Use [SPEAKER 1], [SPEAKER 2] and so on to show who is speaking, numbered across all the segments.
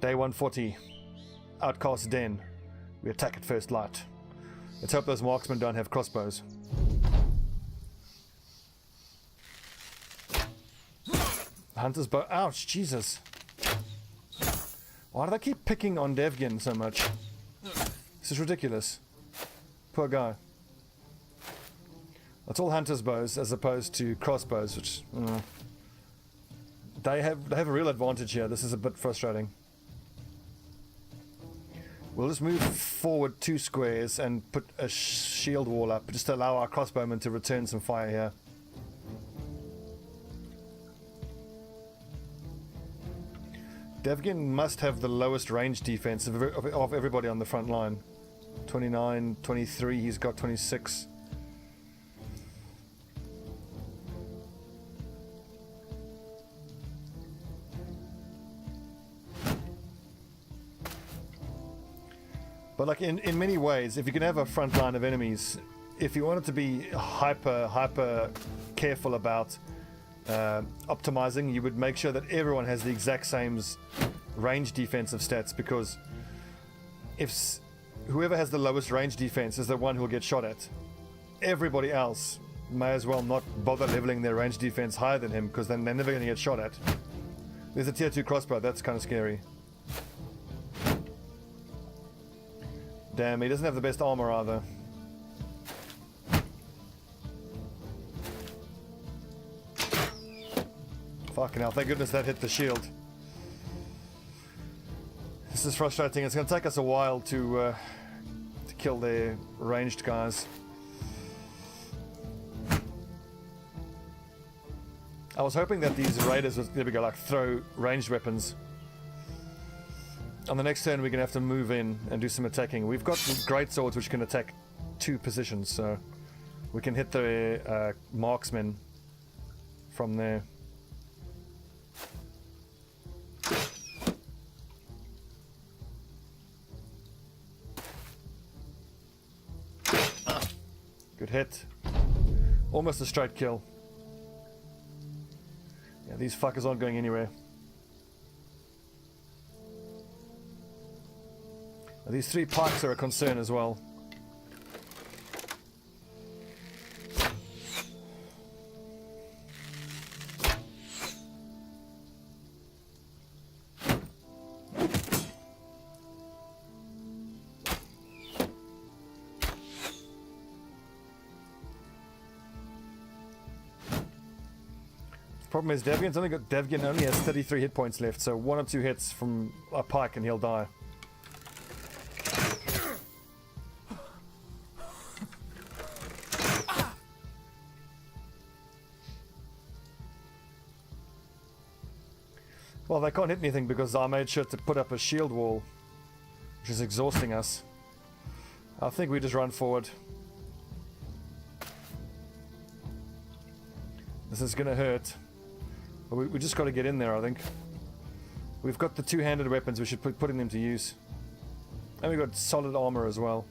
[SPEAKER 1] Day 140. Outcast Den. We attack at first light. Let's hope those marksmen don't have crossbows. Hunter's bow. Ouch, Jesus. Why do they keep picking on Devgin so much? This is ridiculous. Poor guy. It's all hunter's bows as opposed to crossbows, which they have a real advantage here. This is a bit frustrating. We'll just move forward 2 squares and put a shield wall up, just to allow our crossbowmen to return some fire here. Devgin must have the lowest range defense of everybody on the front line. 29, 23, he's got 26. But like in many ways, if you can have a front line of enemies, if you wanted to be hyper careful about optimizing, you would make sure that everyone has the exact same range defensive stats, because if whoever has the lowest range defense is the one who will get shot at, everybody else may as well not bother leveling their range defense higher than him, because then they're never going to get shot at. There's a tier 2 crossbow, that's kind of scary. Damn, he doesn't have the best armor either. Fucking hell, thank goodness that hit the shield. This is frustrating. It's going to take us a while to kill their ranged guys. I was hoping that these raiders would, there we go, like throw ranged weapons. On the next turn we're going to have to move in and do some attacking. We've got great swords which can attack 2 positions, so we can hit the marksmen from there. Good hit. Almost a straight kill. Yeah, these fuckers aren't going anywhere. These 3 pikes are a concern as well. Problem is Devgin only has 33 hit points left, so 1 or 2 hits from a pike and he'll die. Well, they can't hit anything because I made sure to put up a shield wall, which is exhausting us. I think we just run forward. This is gonna hurt. But we just got to get in there, I think. We've got the 2-handed weapons, we should putting them to use. And we've got solid armor as well.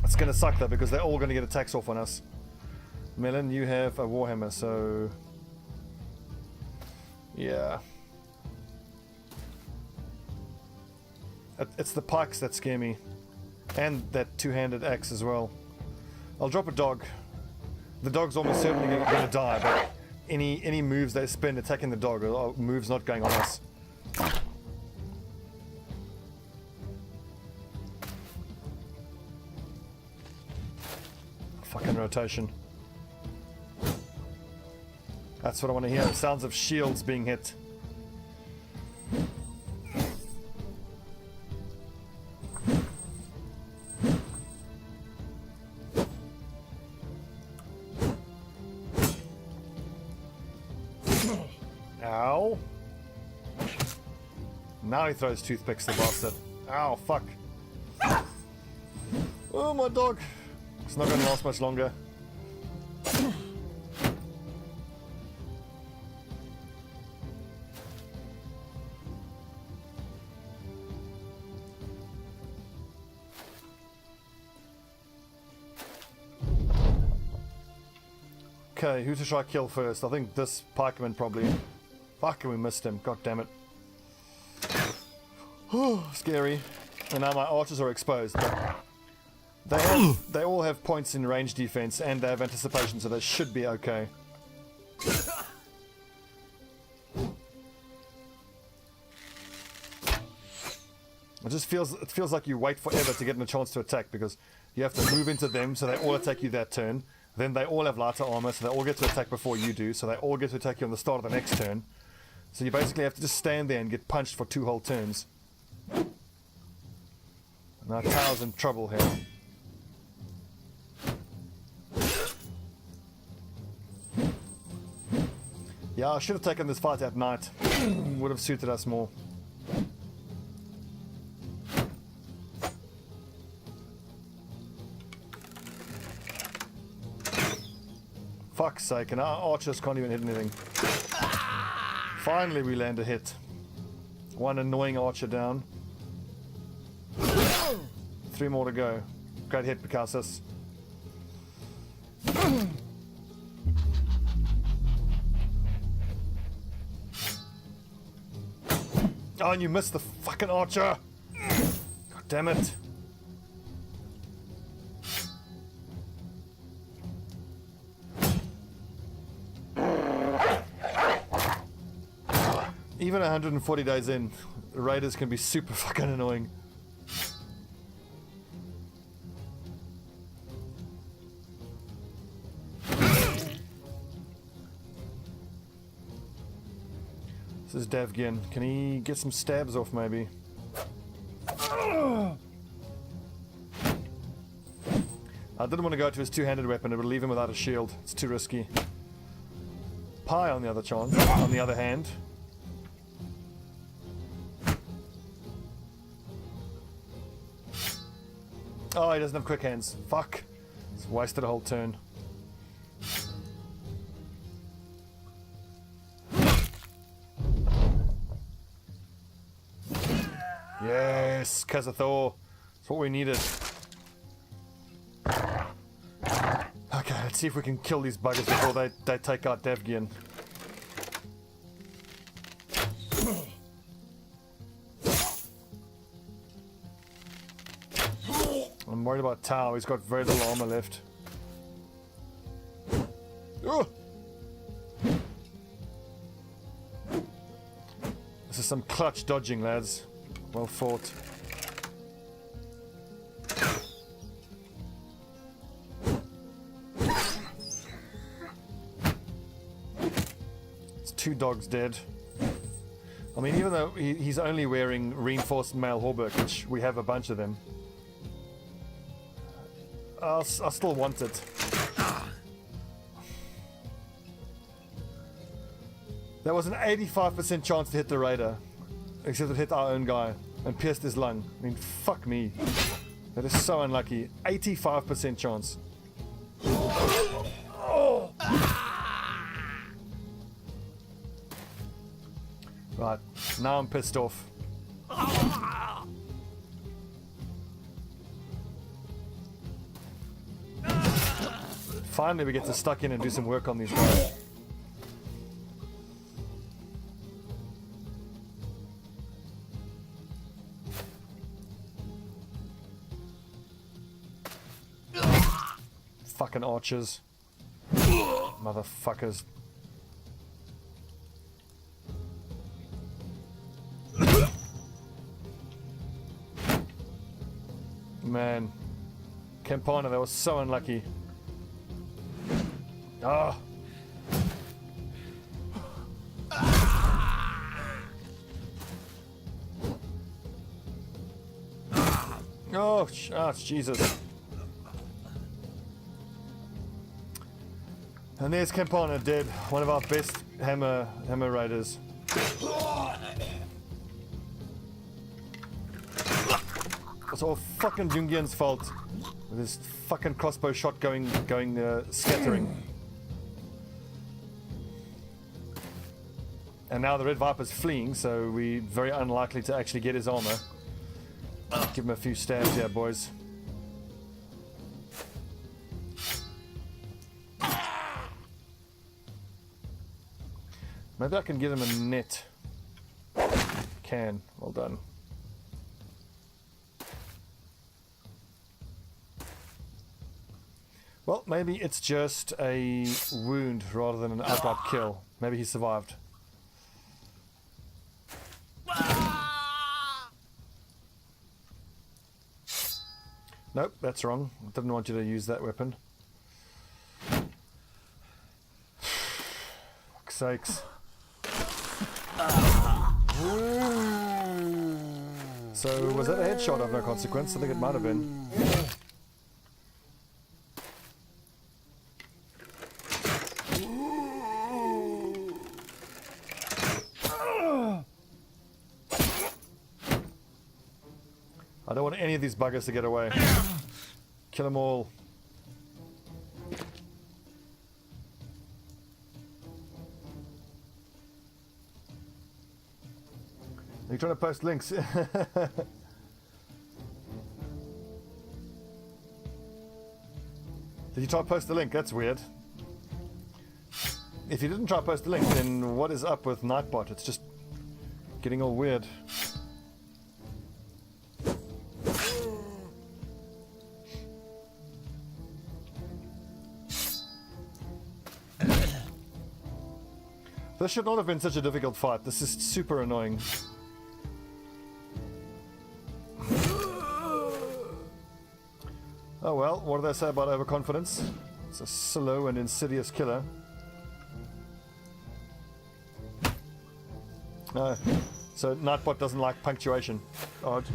[SPEAKER 1] It's gonna suck though, because they're all gonna get attacks off on us. Melon, you have a warhammer, so... yeah. It's the pikes that scare me. And that 2-handed axe as well. I'll drop a dog. The dog's almost certainly going to die, but any moves they spend attacking the dog are moves not going on us. Fucking rotation. That's what I want to hear. Sounds of shields being hit. Ow. Now he throws toothpicks, the bastard. Ow, fuck. Oh, my dog. It's not going to last much longer. Okay, who to try kill first? I think this pikeman probably. Fuck, we missed him. God damn it. Scary. And now my archers are exposed. But they all have points in range defense and they have anticipation, so they should be okay. It feels like you wait forever to get a chance to attack because you have to move into them, so they all attack you that turn. Then they all have lighter armor, so they all get to attack before you do, so they all get to attack you on the start of the next turn. So you basically have to just stand there and get punched for 2 whole turns. Now Tao's in trouble here. Yeah, I should have taken this fight at night. Would have suited us more. Fuck's sake, and our archers can't even hit anything. Finally we land a hit. One annoying archer down. 3 more to go. Great hit, Picasso. Oh, and you missed the fucking archer! God damn it. Even 140 days in, the raiders can be super fucking annoying. This is Davkul. Can he get some stabs off maybe? I didn't want to go to his two-handed weapon, it would leave him without a shield. It's too risky. Pi on the other hand. Oh, he doesn't have quick hands. Fuck. He's wasted a whole turn. Yes, Kazathor. That's what we needed. Okay, let's see if we can kill these buggers before they take out Davkul. I'm worried about Tao, he's got very little armor left. Ugh. This is some clutch dodging, lads. Well fought. It's 2 dogs dead. I mean, even though he's only wearing reinforced mail hauberk, which we have a bunch of them, I still want it. There was an 85% chance to hit the raider, except it hit our own guy and pierced his lung. I mean, fuck me. That is so unlucky. 85% chance. Oh. Right, now I'm pissed off. Finally we get to stuck in and do some work on these guys. Fucking archers. Motherfuckers. Man. Campana, that was so unlucky. Ah. Oh, Jesus. And there's Campana dead, one of our best hammer raiders. It's all fucking Jungian's fault with his fucking crossbow shot going scattering. And now the Red Viper's fleeing, so we're very unlikely to actually get his armor. Give him a few stabs here, boys. Maybe I can get him a net. Can. Well done. Well, maybe it's just a wound rather than an outright kill. Maybe he survived. Nope, that's wrong. I didn't want you to use that weapon. Fuck's sakes. So, was that a headshot of no consequence? I think it might have been. I don't want any of these buggers to get away. Kill them all. Are you trying to post links? Did you try to post the link? That's weird. If you didn't try to post the link, then what is up with Nightbot? It's just getting all weird. This should not have been such a difficult fight. This is super annoying. Oh well, what do they say about overconfidence? It's a slow and insidious killer. No. So Nightbot doesn't like punctuation. Odd.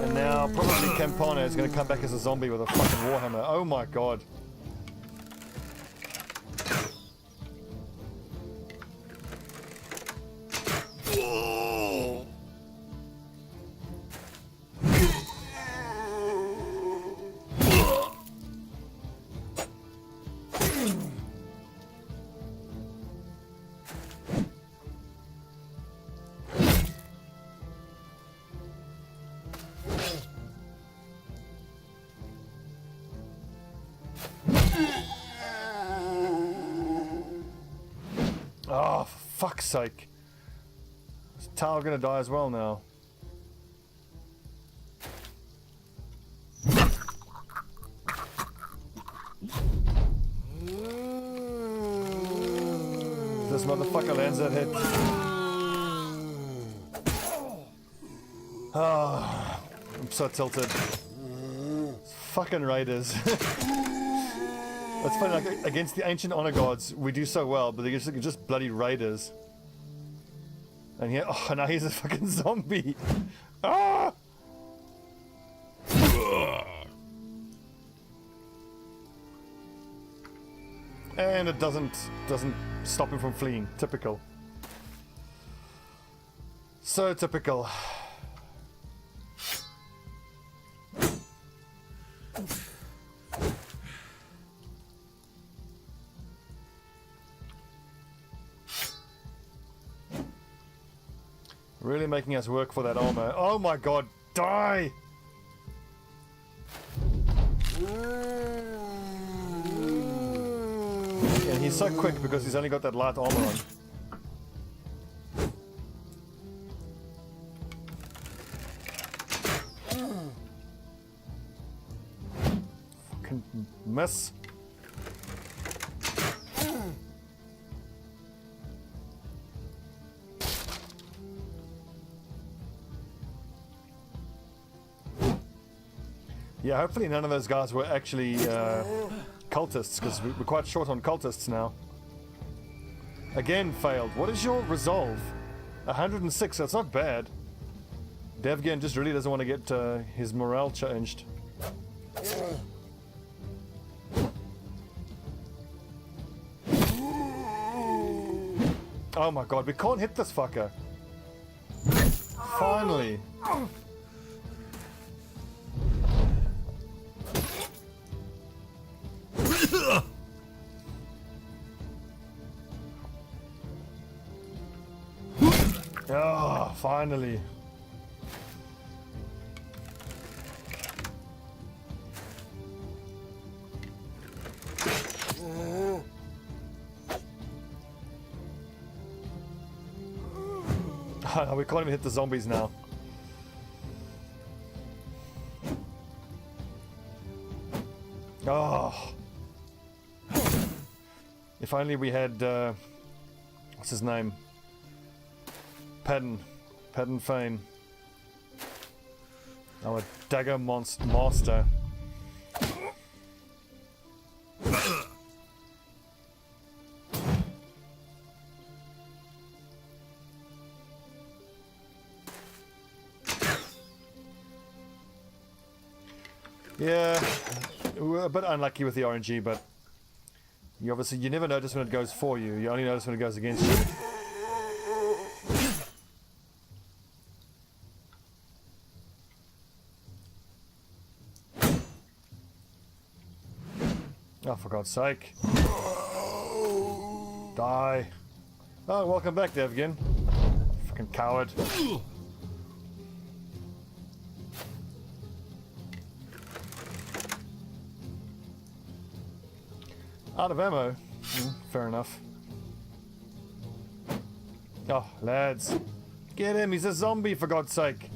[SPEAKER 1] And now probably Campana is going to come back as a zombie with a fucking warhammer. Oh my god. Oh, for fuck's sake. Is Tao gonna die as well now? This motherfucker lands that hit. Oh, I'm so tilted. It's fucking raiders. It's funny, like, against the ancient honor gods, we do so well, but they're just bloody raiders. And here, oh, now he's a fucking zombie. Ah! And it doesn't stop him from fleeing. Typical. So typical. Really making us work for that armor. Oh my god, die! And he's so quick because he's only got that light armor on. Fucking miss. Yeah, hopefully none of those guys were actually cultists, because we're quite short on cultists now. Again, failed. What is your resolve? 106, that's not bad. Davkul just really doesn't want to get his morale changed. Oh my god, we can't hit this fucker. Finally. Oh, finally. We can't even hit the zombies now. Oh. If only we had, what's his name? Padden Fane. Our dagger master. Yeah, we're a bit unlucky with the RNG, but you never notice when it goes for you. You only notice when it goes against you. Oh, for God's sake. Die. Oh, welcome back, Davkul. Fucking coward. Out of ammo. Fair enough. Oh, lads. Get him, he's a zombie, for God's sake.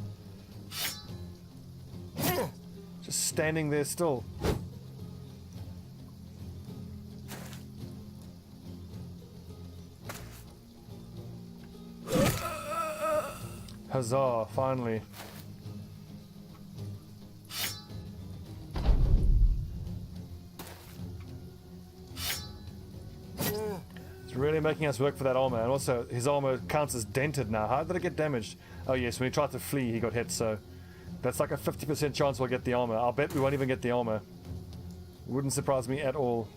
[SPEAKER 1] Just standing there still. Huzzah, finally. It's really making us work for that armor, and also his armor counts as dented now. How did it get damaged? Oh yes, when he tried to flee he got hit, so that's like a 50% chance we'll get the armor. I'll bet we won't even get the armor. Wouldn't surprise me at all.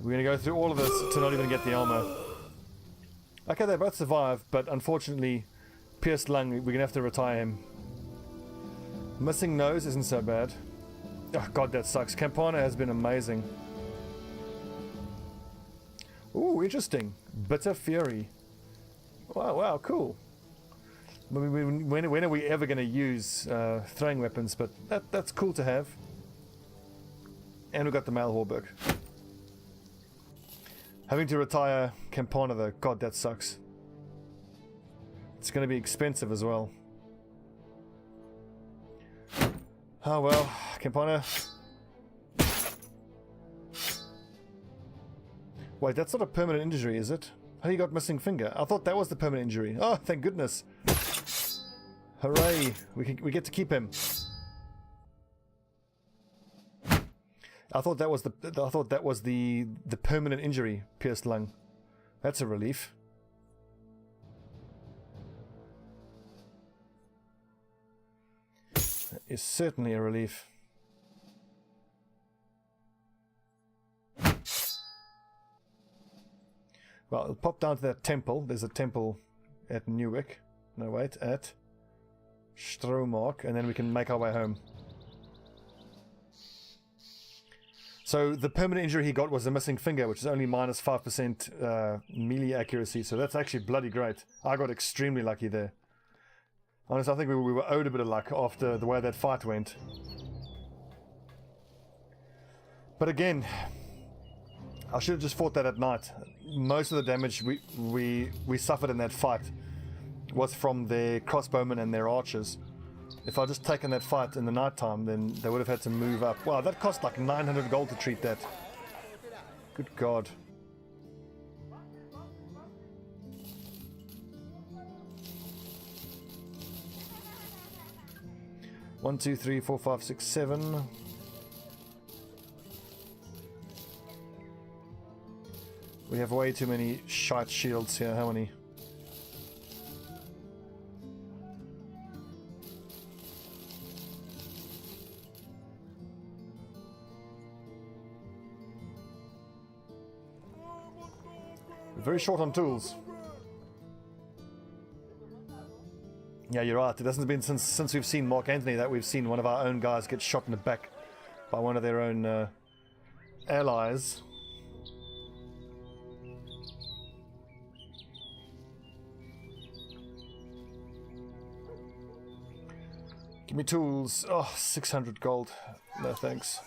[SPEAKER 1] We're gonna go through all of this to not even get the armor. Okay, they both survive, but unfortunately, pierced lung, we're gonna have to retire him. Missing nose isn't so bad. Oh god, that sucks. Campana has been amazing. Ooh, interesting. Bitter Fury. Wow, cool. When are we ever gonna use throwing weapons? But that's cool to have. And we got the Malhorberg. Having to retire Campana though, god that sucks. It's going to be expensive as well. Oh well, Campana. Wait, that's not a permanent injury, is it? How you got missing finger? I thought that was the permanent injury. Oh, thank goodness. Hooray, we get to keep him. I thought that was the permanent injury, pierced lung. That's a relief. That is certainly a relief. Well, I'll pop down to that temple. There's a temple at Newark. No, wait, at Stromark, and then we can make our way home. So the permanent injury he got was a missing finger, which is only minus 5% melee accuracy, so that's actually bloody great. I got extremely lucky there. Honestly, I think we were owed a bit of luck after the way that fight went. But again, I should have just fought that at night. Most of the damage we suffered in that fight was from their crossbowmen and their archers. If I'd just taken that fight in the night time, then they would have had to move up. Wow, that cost like 900 gold to treat that. Good God. One, two, three, four, five, six, seven. We have way too many shite shields here. How many? Very short on tools. Yeah, you're right. It hasn't been since we've seen Mark Anthony that we've seen one of our own guys get shot in the back by one of their own allies. Give me tools. Oh, 600 gold. No thanks.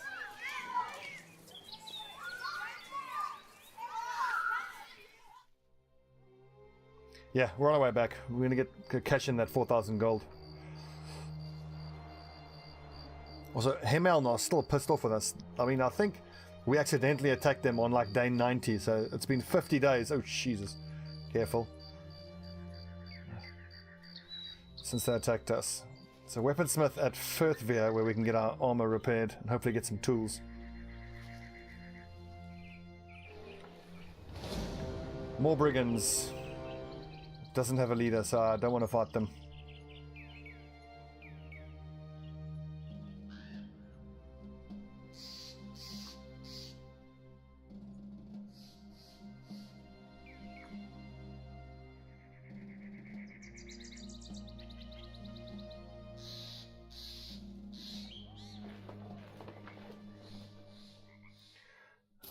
[SPEAKER 1] Yeah, we're on our way back. We're gonna get cash in that 4,000 gold. Also, Hemelnos still pissed off with us. I mean, I think we accidentally attacked them on like day 90, so it's been 50 days. Oh, Jesus. Careful. Since they attacked us. So, weaponsmith at Firthvere, where we can get our armor repaired and hopefully get some tools. More brigands. Doesn't have a leader, so I don't want to fight them.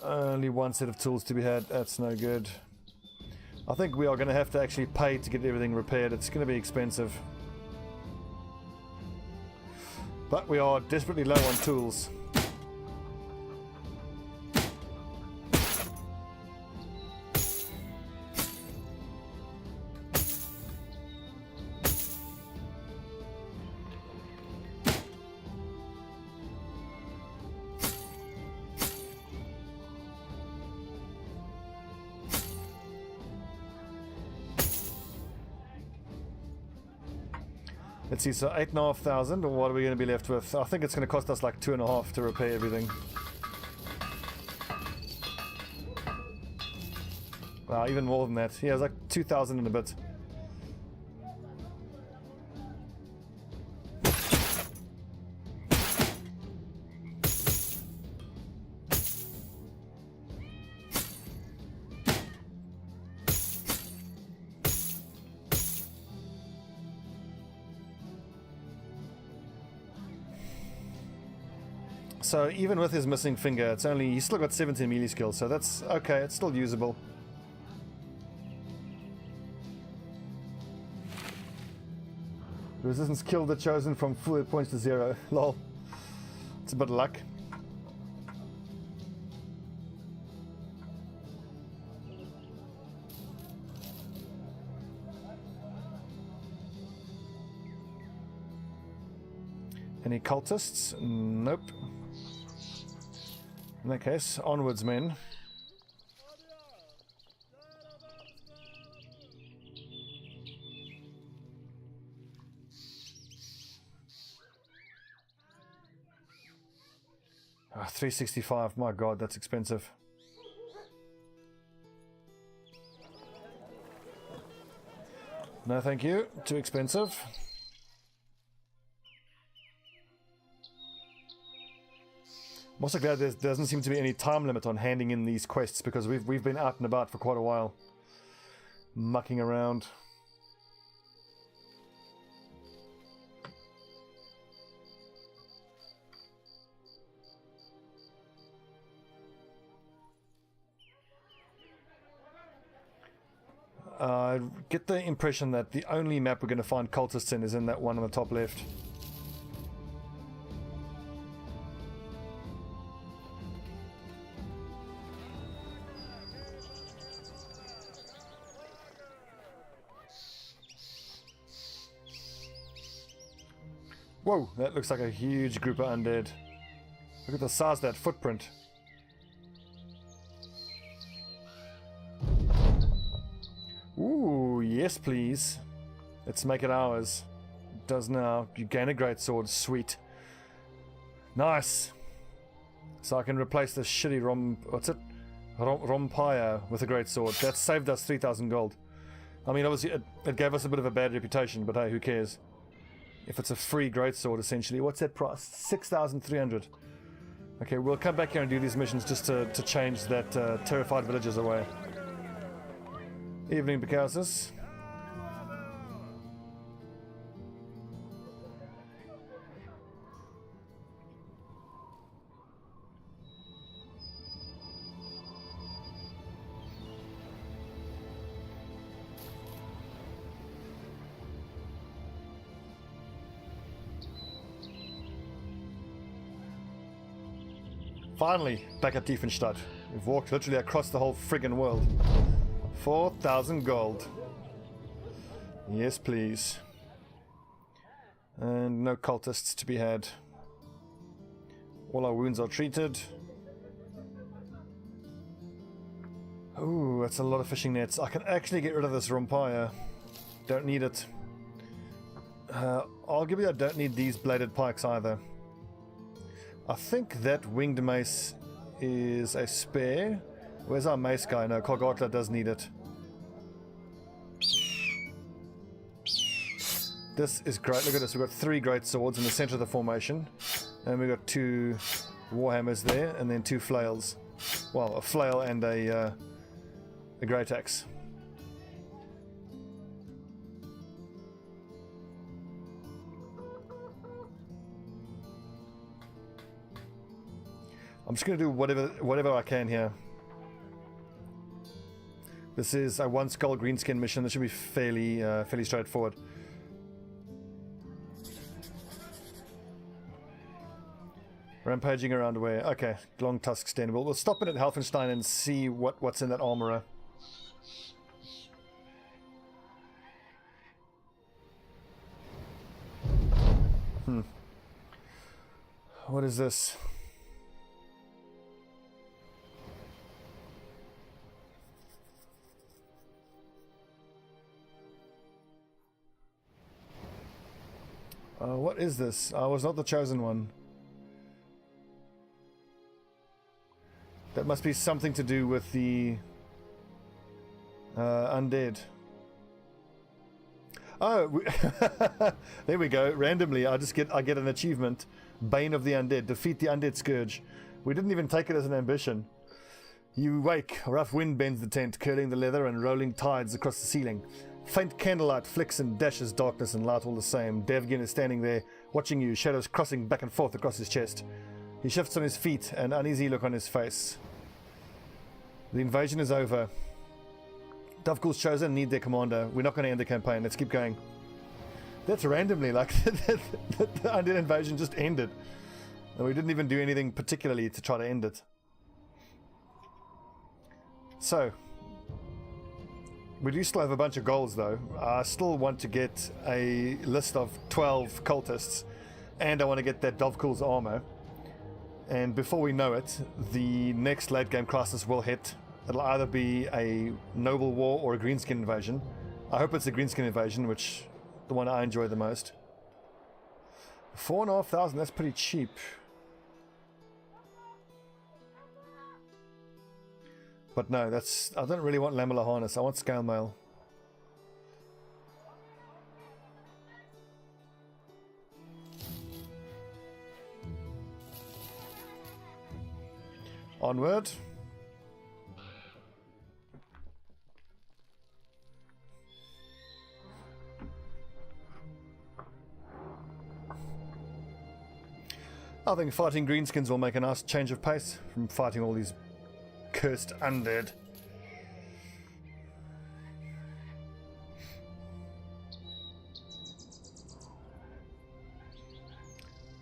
[SPEAKER 1] Only one set of tools to be had. That's no good. I think we are going to have to actually pay to get everything repaired. It's going to be expensive. But we are desperately low on tools. Let's see, so 8,500, or what are we going to be left with? I think it's going to cost us like 2.5 to repair everything. Wow, even more than that. Yeah, it's like 2,000 and a bit. So even with his missing finger, he's still got 17 melee skills, so that's okay, it's still usable. Resistance killed the chosen from full hit points to 0. Lol. It's a bit of luck. Any cultists? Nope. In that case, onwards, men. Ah, 365. My God, that's expensive. No, thank you. Too expensive. I'm also glad there doesn't seem to be any time limit on handing in these quests, because we've been out and about for quite a while, mucking around. I get the impression that the only map we're going to find cultists in is in that one on the top left. Whoa, that looks like a huge group of undead. Look at the size of that footprint. Ooh, yes please. Let's make it ours. It does now. You gain a great sword. Sweet. Nice. So I can replace this shitty Rompire with a great sword. That saved us 3,000 gold. I mean, obviously it gave us a bit of a bad reputation, but hey, who cares? If it's a free greatsword, essentially. What's that price? 6,300. Okay, we'll come back here and do these missions just to change that terrified villagers away. Evening, Bicausis. Finally, back at Tiefenstadt. We've walked literally across the whole friggin' world. 4,000 gold. Yes, please. And no cultists to be had. All our wounds are treated. Ooh, that's a lot of fishing nets. I can actually get rid of this Rompire. Don't need it. Arguably, I don't need these bladed pikes either. I think that winged mace is a spare. Where's our mace guy? No, Kogatla does need it. This is great. Look at this. We've got 3 great swords in the center of the formation. And we've got 2 warhammers there, and then 2 flails. Well, a flail and a great axe. I'm just going to do whatever I can here. This is a 1 skull greenskin mission. This should be fairly straightforward. Rampaging around where? Okay, long tusk stand. We'll stop it at Helfenstein and see what's in that armorer. What is this? What is this? I was not the chosen one. That must be something to do with the undead. Oh, there we go. Randomly, I get an achievement. Bane of the Undead. Defeat the Undead Scourge. We didn't even take it as an ambition. You wake. A rough wind bends the tent, curling the leather and rolling tides across the ceiling. Faint candlelight flicks and dashes darkness and light all the same. Davkul is standing there, watching you, shadows crossing back and forth across his chest. He shifts on his feet, an uneasy look on his face. The invasion is over. Davkul's chosen, need their commander. We're not going to end the campaign. Let's keep going. That's randomly, like, the undead invasion just ended. And we didn't even do anything particularly to try to end it. So, we do still have a bunch of goals, though. I still want to get a list of 12 cultists, and I want to get that Davkul's armor. And before we know it, the next late game crisis will hit. It'll either be a noble war or a greenskin invasion. I hope it's a greenskin invasion, which the one I enjoy the most. 4,500, that's pretty cheap. But no, I don't really want lamellar harness. I want scale mail. Onward. I think fighting greenskins will make a nice change of pace from fighting all these cursed undead.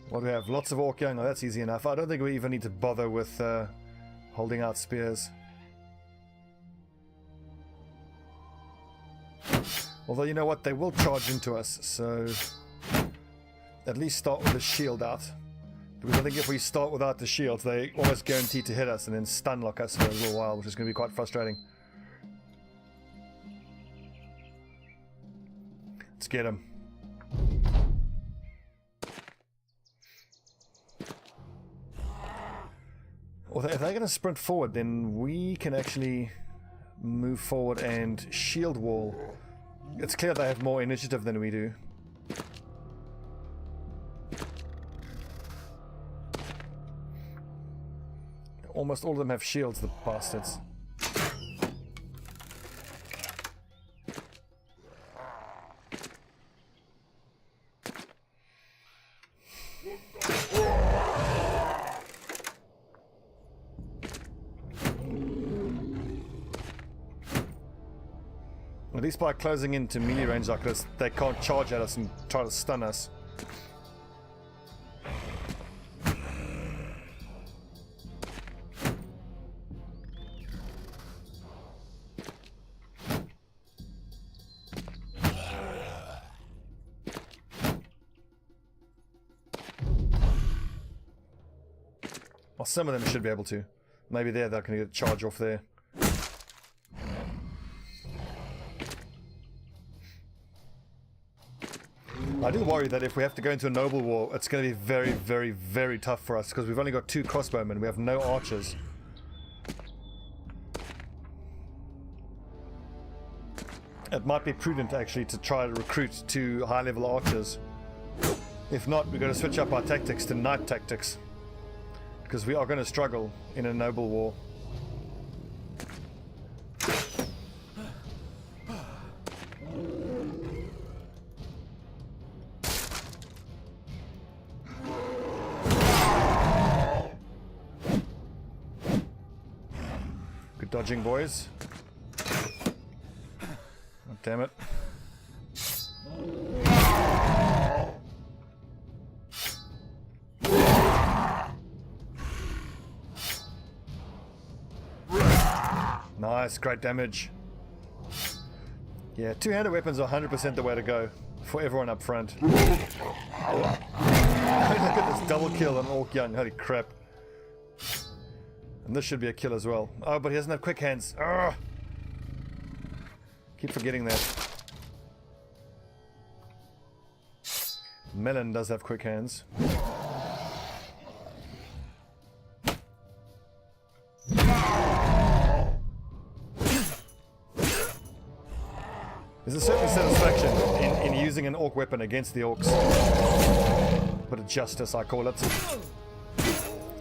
[SPEAKER 1] What do we have? Lots of orc young. Oh, that's easy enough. I don't think we even need to bother with holding out spears. Although, you know what? They will charge into us, so at least start with the shield out. Because I think if we start without the shields, they almost guarantee to hit us and then stun lock us for a little while, which is going to be quite frustrating. Let's get him. Well, if they're going to sprint forward, then we can actually move forward and shield wall. It's clear they have more initiative than we do. Almost all of them have shields, the bastards. At least by closing into melee range like this, they can't charge at us and try to stun us. Well, some of them should be able to. Maybe they're going to get a charge off there. I do worry that if we have to go into a noble war, it's going to be very, very, very tough for us, because we've only got 2 crossbowmen. We have no archers. It might be prudent actually to try to recruit 2 high-level archers. If not, we're going to switch up our tactics to knight tactics, because we are going to struggle in a noble war. Good dodging, boys. Oh, damn it. Nice, great damage. Yeah, 2-handed weapons are 100% the way to go for everyone up front. Look at this double kill on Orc Young, holy crap. And this should be a kill as well. Oh, but he doesn't have quick hands. Urgh. Keep forgetting that. Melon does have quick hands. There's a certain satisfaction in using an orc weapon against the orcs. Bit of justice, I call it.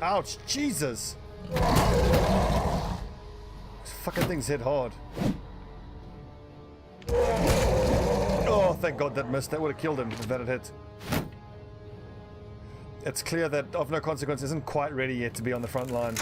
[SPEAKER 1] Ouch, Jesus! These fucking things hit hard. Oh, thank God that missed. That would have killed him if that had hit. It's clear that Of No Consequence isn't quite ready yet to be on the front line.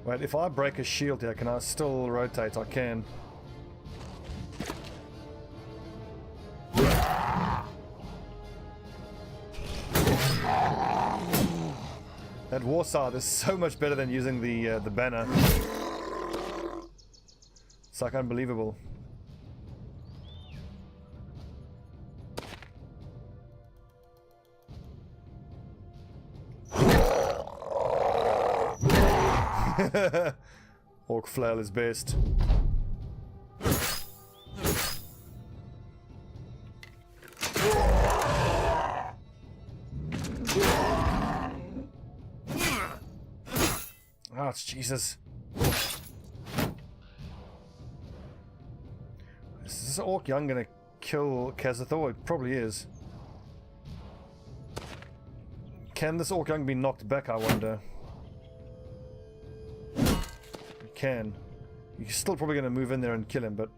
[SPEAKER 1] Wait, if I break a shield here, can I still rotate? I can. That war sword is so much better than using the banner. It's like unbelievable. Orc flail is best. Oh, it's Jesus. Is this Orc Young gonna kill Kazathor? It probably is. Can this Orc Young be knocked back, I wonder? You can. You're still probably gonna move in there and kill him, but...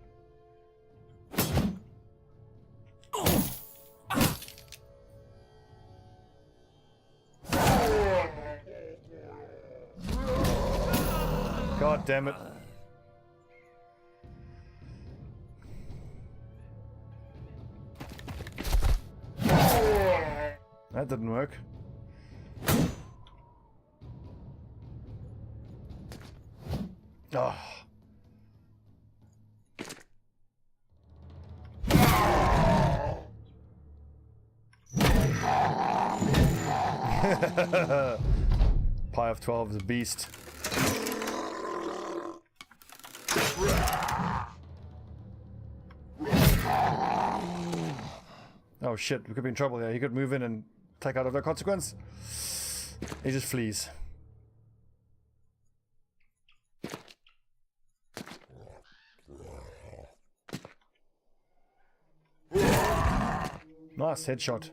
[SPEAKER 1] God damn it. That didn't work. Oh. Pi of 12 is a beast. Oh shit, we could be in trouble here. He could move in and take out Of No Consequence. He just flees. Nice headshot.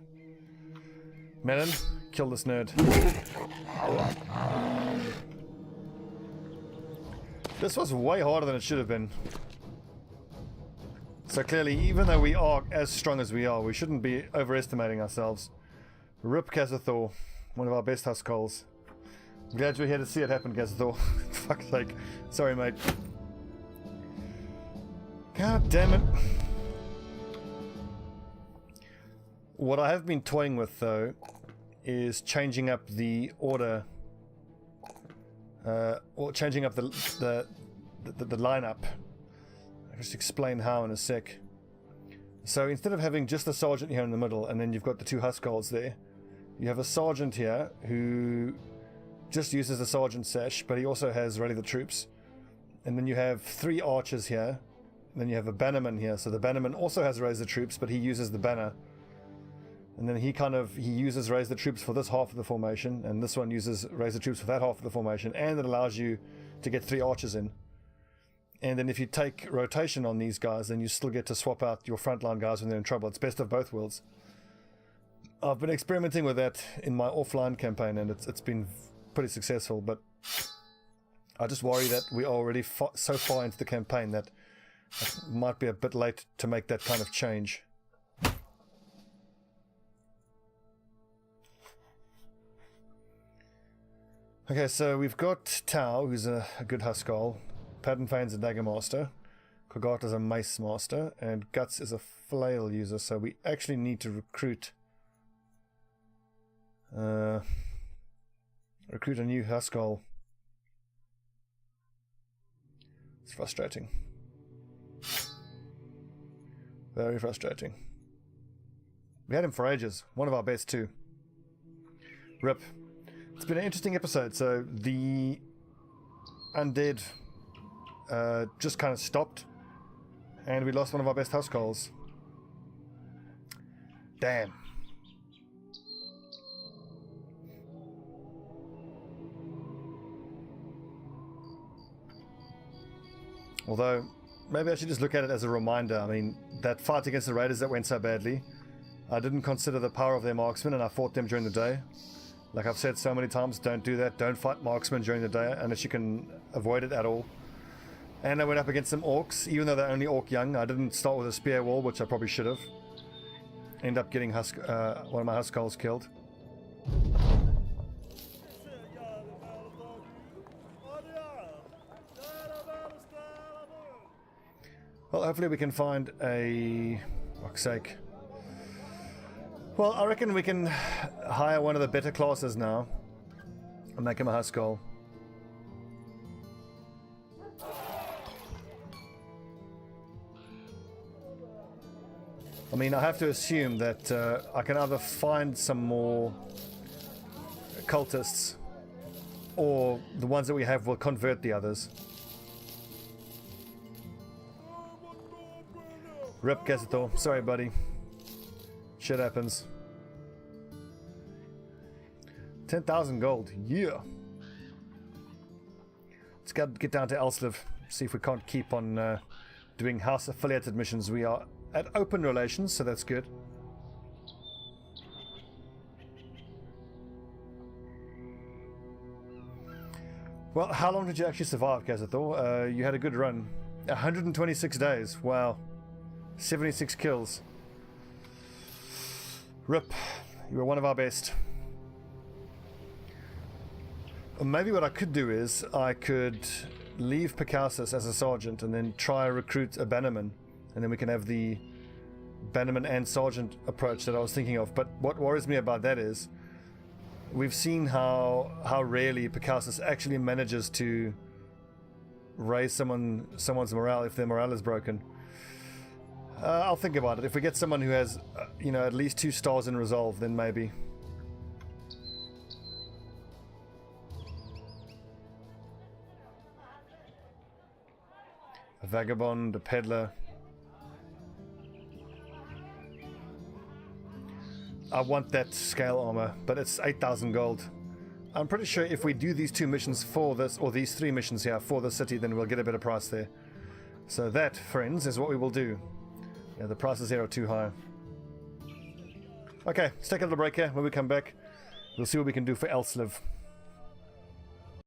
[SPEAKER 1] Melon, kill this nerd. This was way harder than it should have been. So clearly, even though we are as strong as we are, we shouldn't be overestimating ourselves. Rip Kazathor, one of our best Huskarls. I'm glad you're here to see it happen, Kazathor. Fuck's sake. Sorry, mate. God damn it. What I have been toying with, though, is changing up the order or changing up the lineup. I'll just explain how in a sec. So instead of having just the sergeant here in the middle, and then you've got the 2 huskarls there, you have a sergeant here who just uses the sergeant sash, but he also has rally the troops. And then you have 3 archers here. And then you have a bannerman here. So the bannerman also has raise the troops, but he uses the banner. And then he uses raise the troops for this half of the formation, and this one uses raise the troops for that half of the formation, and it allows you to get 3 archers in. And then if you take rotation on these guys, then you still get to swap out your frontline guys when they're in trouble. It's best of both worlds. I've been experimenting with that in my offline campaign, and it's been pretty successful, but I just worry that we are already so far into the campaign that it might be a bit late to make that kind of change. Okay, so we've got Tau, who's a good Huskal, Paddingfane's a Dagger Master, Kogata's a Mace Master, and Guts is a Flail user, so we actually need to recruit a new Huskal. It's frustrating. Very frustrating. We had him for ages. One of our best too. RIP. It's been an interesting episode. So the undead just kind of stopped, and we lost one of our best Huskals. Damn. Although, maybe I should just look at it as a reminder. I mean, that fight against the Raiders that went so badly, I didn't consider the power of their marksmen, and I fought them during the day. Like I've said so many times, don't do that. Don't fight marksmen during the day unless you can avoid it at all. And I went up against some orcs, even though they're only orc young. I didn't start with a spear wall, which I probably should have. End up getting one of my Huskals killed. Well, hopefully we can find a... fuck's sake. Well, I reckon we can hire one of the better classes now and make him a Huskal. I mean, I have to assume that I can either find some more cultists, or the ones that we have will convert the others. Rip Gazator. Sorry, buddy. Shit happens. 10,000 gold. Yeah. Let's get down to Elsliv. See if we can't keep on doing house affiliated missions. We are at open relations, so that's good. Well, how long did you actually survive, Gazator? You had a good run. 126 days. Wow. 76 kills. RIP. You were one of our best. Maybe what I could do is I could leave Picassus as a sergeant and then try recruit a bannerman, and then we can have the bannerman and sergeant approach that I was thinking of. But what worries me about that is we've seen how rarely Picassus actually manages to raise someone's morale if their morale is broken. I'll think about it. If we get someone who has, at least 2 stars in resolve, then maybe. A vagabond, a peddler. I want that scale armor, but it's 8,000 gold. I'm pretty sure if we do these 2 missions for this, or these 3 missions here for the city, then we'll get a better price there. So that, friends, is what we will do. Yeah, the prices here are too high. Okay, let's take a little break here. When we come back, we'll see what we can do for Elsliv.